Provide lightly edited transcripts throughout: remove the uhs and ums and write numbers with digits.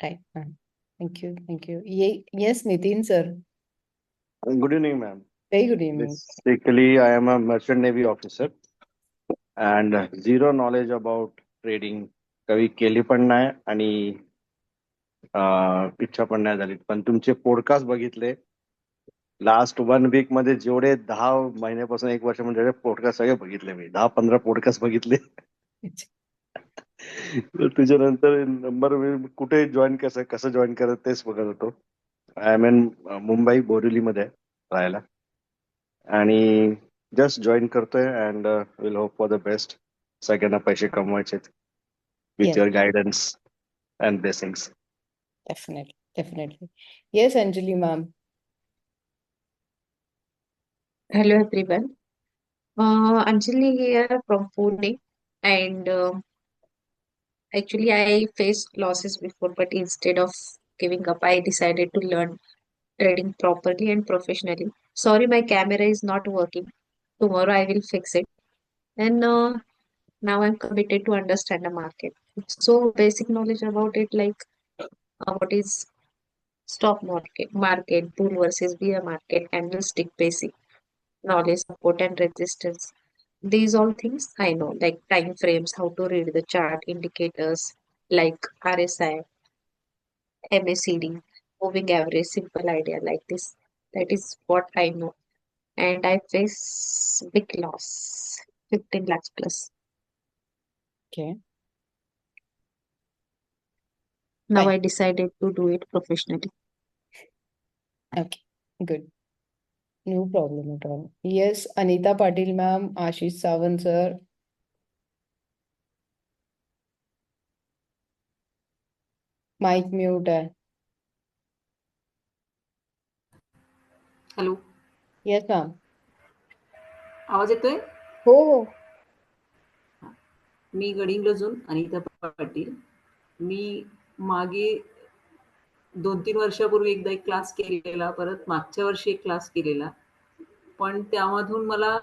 Right, ma'am. Thank you. Thank you. Yes, Nitin, sir. Good evening, ma'am. Very good evening. Basically, I am a merchant navy officer and zero knowledge about trading. कधी केली पण नाही आणि इच्छा पण नाही झाली. पण तुमचे पॉडकास्ट बघितले लास्ट 1 वीक मध्ये जेवढे 10 महिन्यापासून 1 वर्ष म्हणजे पॉडकास्ट सगळे बघितले मी 10-15 पॉडकास्ट बघितले. तुझ्यानंतर नंबर कुठे जॉईन कसं जॉईन करत तेच बघत होतो. आय एम इन मुंबई बोरिवलीमध्ये राहायला आणि जस्ट जॉईन करतोय and will hope for the best. सगळ्यांना पैसे कमवायचे with Yes, your guidance and blessings. definitely. Definitely. Yes, Anjali, ma'am. Hello everyone. Anjali here from Pune, and actually I faced losses before, but instead of giving up, I decided to learn trading properly and professionally. Sorry, my camera is not working. Tomorrow I will fix it. And now I'm committed to understand the market. So basic knowledge about it, like what is stock market, bull versus bear market, candlestick basic knowledge, support and resistance. These all things I know, like time frames, how to read the chart, indicators like RSI, MACD, moving average, simple idea like this. That is what I know. And I face big loss, 15 lakhs plus. Okay. Now Fine. I decided to do it professionally. Okay. Good. No problem at all. Yes, Anita Patil, ma'am. Ashish Sawant, sir. Mic mute है. Hello, Yes, ma'am. आवाज येतोय? हो हो. मी गडिंग्लजून अनिता पाटील. मी मागे 2-3 वर्षापूर्वी एकदा एक class केलेला, परत मागच्या वर्षी एक क्लास केलेला. पण त्यामधून मला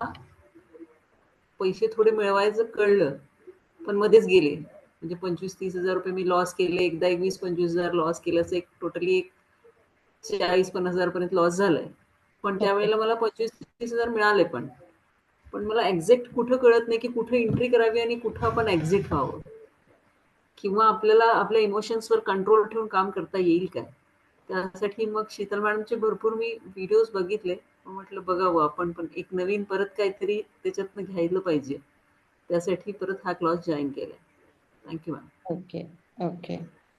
पैसे थोडे मिळवायचं कळलं, पण मध्येच गेले. म्हणजे 25-30 हजार रुपये मी लॉस केले. एकदा एक 20-25 हजार लॉस केलं. असं एक टोटली एक 40-50 हजार पर्यंत लॉस झालाय. पण त्यावेळेला मला 25-30 हजार मिळाले पण. पण मला एक्झॅक्ट कुठं कळत नाही की कुठं एंट्री करावी आणि कुठं आपण एक्झिट व्हावं, किंवा आपल्याला आपल्या इमोशन्सवर कंट्रोल ठेवून काम करता येईल काय. त्यासाठी मग शीतल मॅडमचे भरपूर मी व्हिडिओज बघितले. मग म्हटलं बघावं आपण पण एक नवीन परत काहीतरी त्याच्यातनं घ्यायला पाहिजे. त्यासाठी परत हा क्लास जॉईन केलाय. Thank you ma'am. Okay. Okay.